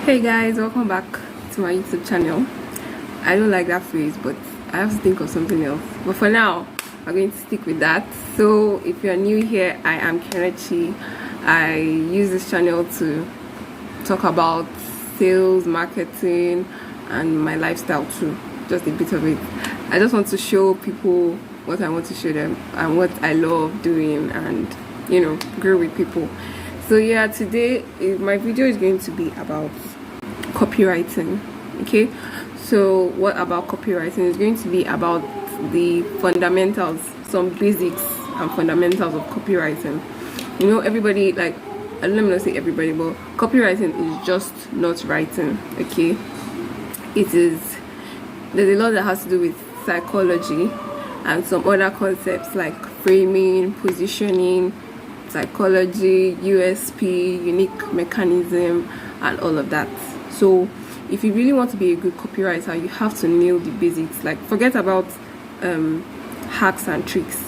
Hey guys, welcome back to my YouTube channel. I don't like that phrase, but I have to think of something else. But for now, I'm going to stick with that. So if you're new here, I am Kelechi. I use this channel to talk about sales, marketing, and my lifestyle too. Just a bit of it. I just want to show people what I want to show them and what I love doing, and grow with people. So yeah, today my video is going to be about copywriting. Okay, so what about copywriting? Is going to be about the fundamentals, some basics and fundamentals of copywriting. Everybody, like, let me not say everybody, but copywriting is just not writing. Okay, there's a lot that has to do with psychology and some other concepts like framing, positioning, psychology, USP, unique mechanism, and all of that. So if you really want to be a good copywriter, you have to nail the basics. Like, forget about hacks and tricks.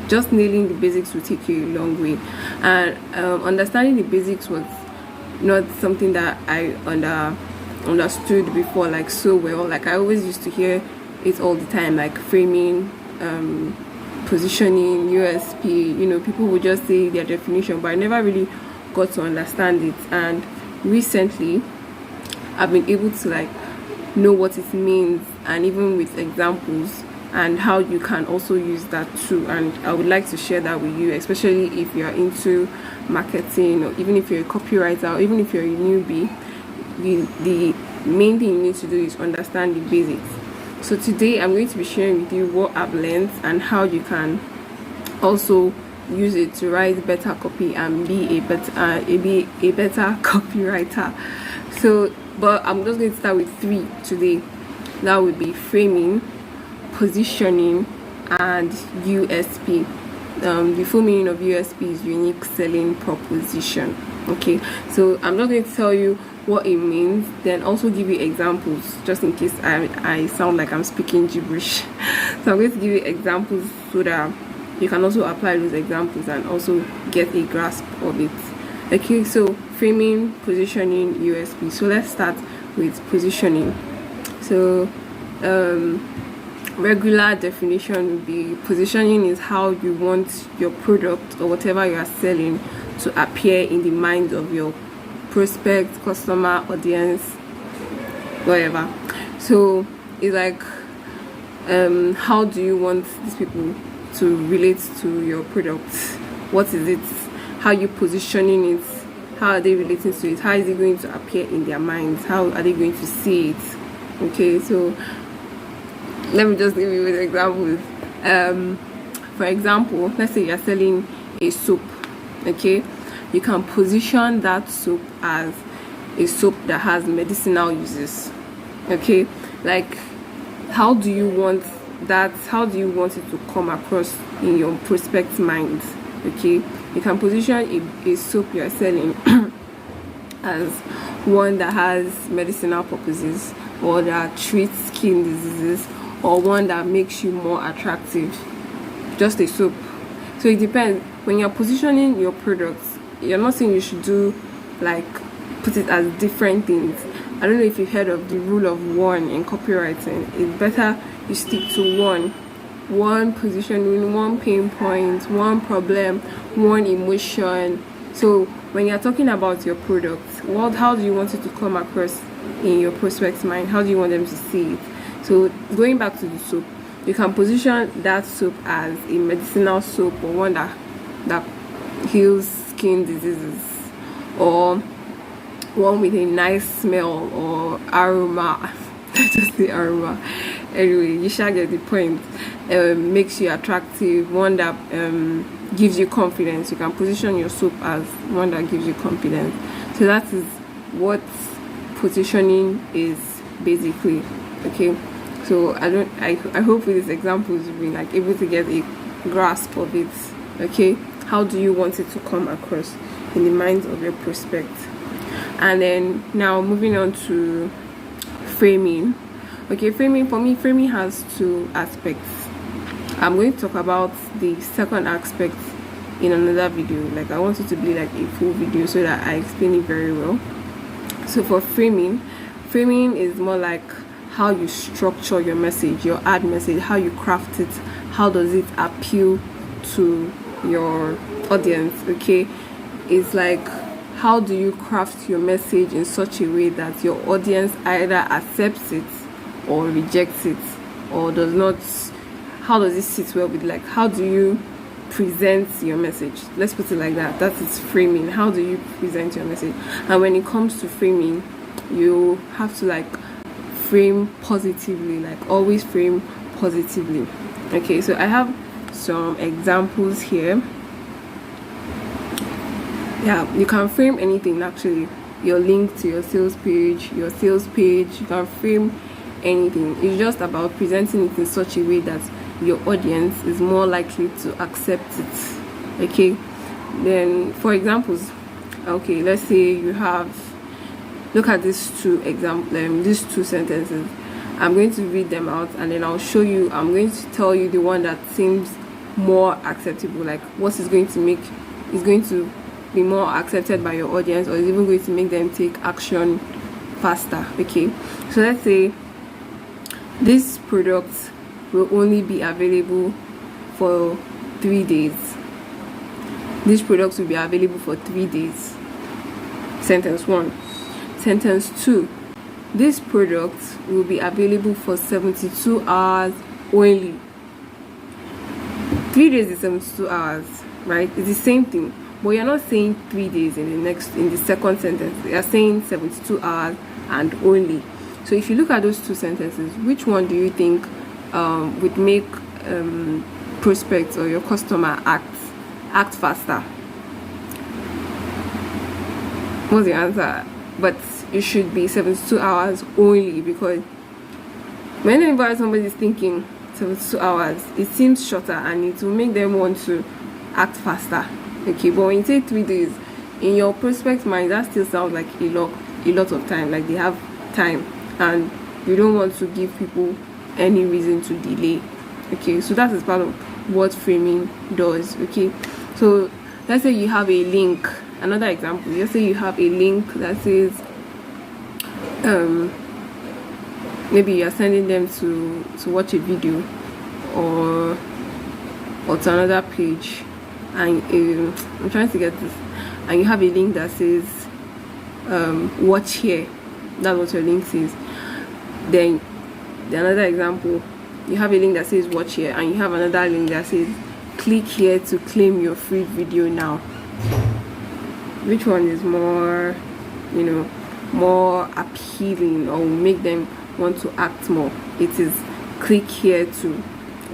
Just nailing the basics will take you a long way. And understanding the basics was not something that I understood before, like, so well. Like, I always used to hear it all the time, like framing, positioning, USP. People would just say their definition, but I never really got to understand it. And recently I've been able to know what it means, and even with examples, and how you can also use that too. And I would like to share that with you, especially if you're into marketing, or even if you're a copywriter, or even if you're a newbie. The main thing you need to do is understand the basics. So today I'm going to be sharing with you what I've learned and how you can also use it to write better copy and be a better copywriter. So, but I'm just going to start with 3 today. That would be framing, positioning, and USP. The full meaning of USP is unique selling proposition. Okay, so I'm not going to tell you what it means, then also give you examples, just in case I sound like I'm speaking gibberish. So I'm going to give you examples so that you can also apply those examples and also get a grasp of it. Okay, so framing, positioning, USP. So let's start with positioning. So regular definition would be: positioning is how you want your product or whatever you are selling to appear in the mind of your prospect, customer, audience, whatever. So it's like, how do you want these people to relate to your product? What is it? How you positioning it? How are they relating to it? How is it going to appear in their minds? How are they going to see it? Okay, so let me just give you an example. For example, let's say you're selling a soap. Okay, you can position that soap as a soap that has medicinal uses. Okay, like, how do you want that? How do you want it to come across in your prospect's mind? Okay, you can position a soap you're selling as one that has medicinal purposes, or that treats skin diseases, or one that makes you more attractive. Just a soap. So it depends. When you're positioning your products, you're not saying you should do, like, put it as different things. I don't know if you've heard of the rule of 1 in copywriting. It's better you stick to one positioning, one pain point, one problem, one emotion. So when you're talking about your product, how do you want it to come across in your prospect's mind? How do you want them to see it? So going back to the soap, you can position that soap as a medicinal soap, or one that heals skin diseases, or one with a nice smell or aroma. Just the aroma. Anyway, you shall get the point. Makes you attractive, one that gives you confidence. You can position your soap as one that gives you confidence. So that is what positioning is basically. Okay, so I hope with these examples you've been able to get a grasp of it. Okay, how do you want it to come across in the minds of your prospect? And then now moving on to framing. Okay, framing has 2 aspects. I'm going to talk about the second aspect in another video. Like, I want it to be like a full video so that I explain it very well. So for framing is more like how you structure your message, your ad message, how you craft it, how does it appeal to your audience. Okay, it's like how do you craft your message in such a way that your audience either accepts it or rejects it, or does not. How does it sit well with, like, how do you present your message? Let's put it like that. That is framing. How do you present your message? And when it comes to framing, you have to like frame positively, like always frame positively. Okay, so I have some examples here. Yeah, you can frame anything actually. Your link to your sales page, you can frame anything. It's just about presenting it in such a way that your audience is more likely to accept it. Okay, then for examples, okay, let's say you have, look at these two sentences. I'm going to read them out and then I'll show you. I'm going to tell you the one that seems more acceptable, like what is going to be more accepted by your audience, or is even going to make them take action faster. Okay, so let's say this product will only be available for 3 days. These products will be available for 3 days. Sentence 1. Sentence 2. This product will be available for 72 hours only. 3 days is 72 hours, right? It's the same thing, but you're not saying 3 days in the second sentence. You're saying 72 hours and only. So if you look at those two sentences, which one do you think would make prospects or your customer act faster? What's the answer? But it should be 72 hours only, because whenever somebody is thinking 72 hours, it seems shorter and it will make them want to act faster. Okay, but when you say 3 days, in your prospect's mind, that still sounds like a lot of time, like they have time, and you don't want to give people any reason to delay. Okay, so that is part of what framing does. Okay, so let's say you have a link. Another example, let's say you have a link that says maybe you're sending them to watch a video or to another page, and I'm trying to get this, and you have a link that says watch here. That's what your link says. Then another example, you have a link that says watch here, and you have another link that says click here to claim your free video now. Which one is more appealing, or will make them want to act more? It is click here to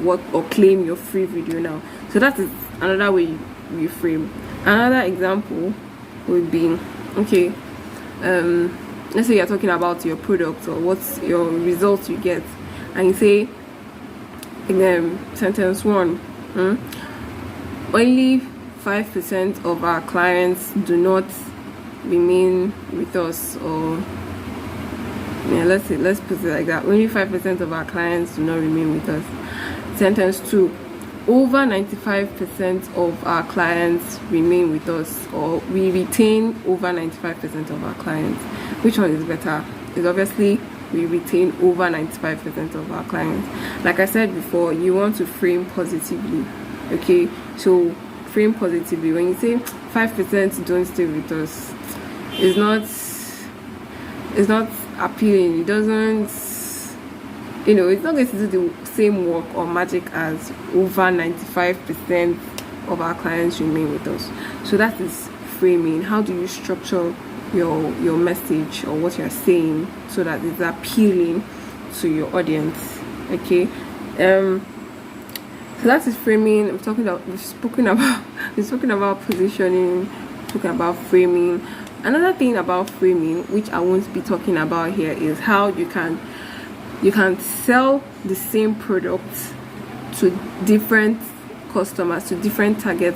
work or claim your free video now. So that is another way you frame. Another example would be, okay, let's say you're talking about your product or what's your results you get, and you say in sentence 1, only 5% of our clients do not remain with us, or let's put it like that. Only 5% of our clients do not remain with us. Sentence 2, over 95% of our clients remain with us, or we retain over 95% of our clients. Which one is better? It's obviously we retain over 95% of our clients. Like I said before, you want to frame positively. Okay, so frame positively. When you say 5% don't stay with us, it's not appealing. It doesn't, it's not going to do the same work or magic as over 95% of our clients remain with us. So that is framing. How do you structure your message or what you're saying so that it's appealing to your audience? Okay, so that is framing. We've spoken about positioning, talking about framing. Another thing about framing, which I won't be talking about here, is how you can sell the same product to different customers, to different target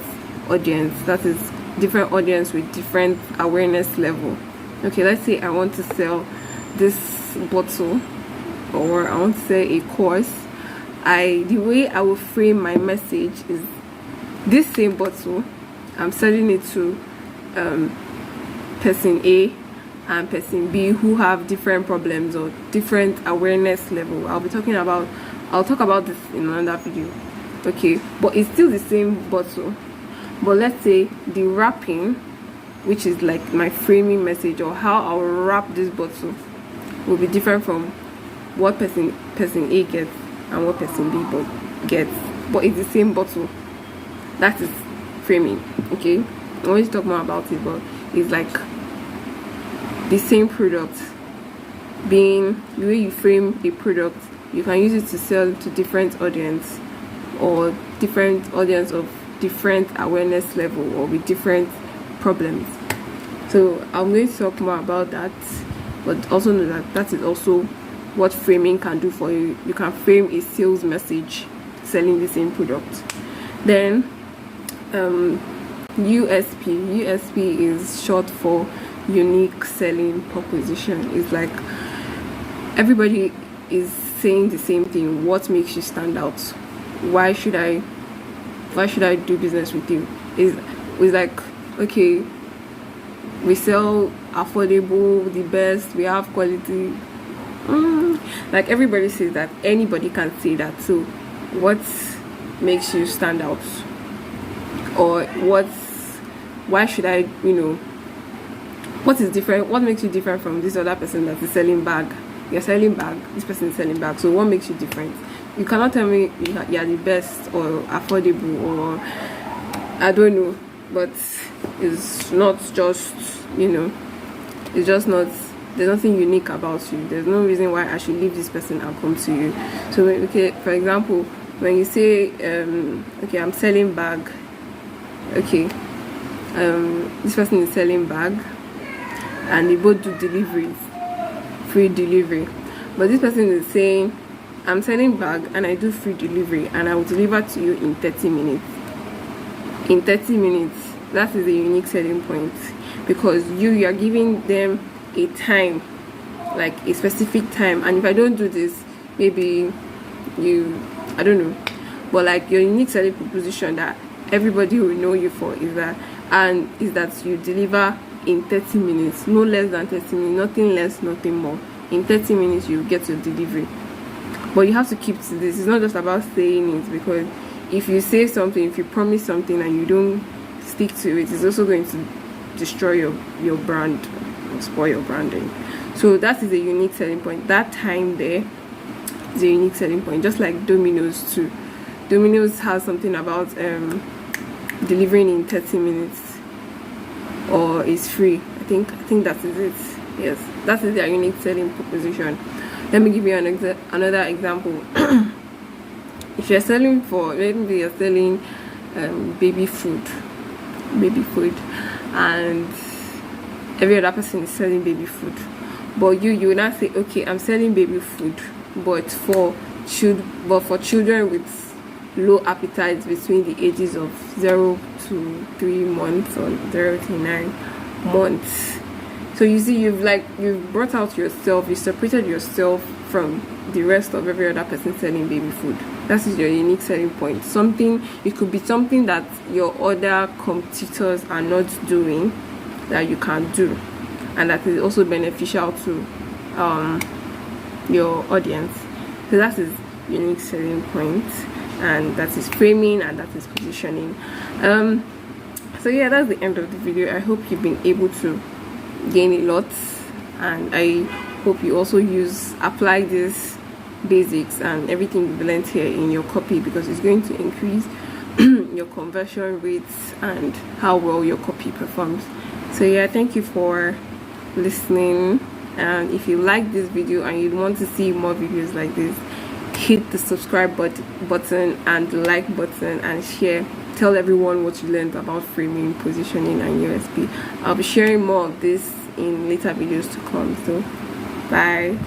audience. That is different audience with different awareness level. Okay, let's say I want to sell this bottle, or I want to sell a course. The way I will frame my message is this same bottle, I'm selling it to person A, and person B who have different problems or different awareness level. I'll talk about this in another video. Okay, but it's still the same bottle. But let's say the wrapping, which is like my framing message or how I'll wrap this bottle, will be different from what person A gets and what person B gets. But it's the same bottle. That is framing. Okay, I want to talk more about it, but it's like the same product. Being the way you frame a product, you can use it to sell to different audience or different audience of different awareness level or with different problems. So I'm going to talk more about that, but also know that that is also what framing can do for you. You can frame a sales message selling the same product. Then USP is short for unique selling proposition. It's like everybody is saying the same thing. What makes you stand out? Why should I do business with you? It's like, okay, we sell affordable, the best, we have quality. Like everybody says that, anybody can say that. So what makes you stand out? Or why should I, what is different? What makes you different from this other person that is selling bag? You're selling bag, this person is selling bag. So what makes you different? You cannot tell me you're the best or affordable or I don't know, but it's not just, it's just not, there's nothing unique about you. There's no reason why I should leave this person and come to you. So, okay, for example, when you say, okay, I'm selling bag, okay, this person is selling bag and they both do deliveries, free delivery, but this person is saying, I'm selling bag and I do free delivery and I will deliver to you in 30 minutes. In 30 minutes, that is a unique selling point, because you are giving them a time, like a specific time, and if I don't do this, maybe I don't know, but like your unique selling proposition that everybody will know you for is that you deliver in 30 minutes, no less than 30 minutes, nothing less, nothing more. In 30 minutes you get your delivery. But you have to keep to this. It's not just about saying it, because if you say something, if you promise something and you don't stick to it, it's also going to destroy your brand or spoil your branding. So that is a unique selling point. That time there is a unique selling point. Just like Domino's too. Domino's has something about delivering in 30 minutes or it's free. I think that is it. Yes, that is their unique selling proposition. Let me give you another example. If you're selling maybe you're selling baby food, and every other person is selling baby food, but you will not say, okay, I'm selling baby food, but for children with low appetites between the ages of 0 to 3 months or 0 to 9 months. So you see, you've brought out yourself, you separated yourself from the rest of every other person selling baby food. That is your unique selling point. It could be something that your other competitors are not doing that you can do, and that is also beneficial to your audience. So that is unique selling point, and that is framing, and that is positioning. So yeah, that's the end of the video. I hope you've been able to gain a lot, and I hope you also apply these basics and everything you've learned here in your copy, because it's going to increase your conversion rates and how well your copy performs. So yeah, thank you for listening, and if you like this video and you want to see more videos like this, hit the subscribe button and the like button and share. Tell everyone what you learned about framing, positioning, and USP. I'll be sharing more of this in later videos to come. So bye.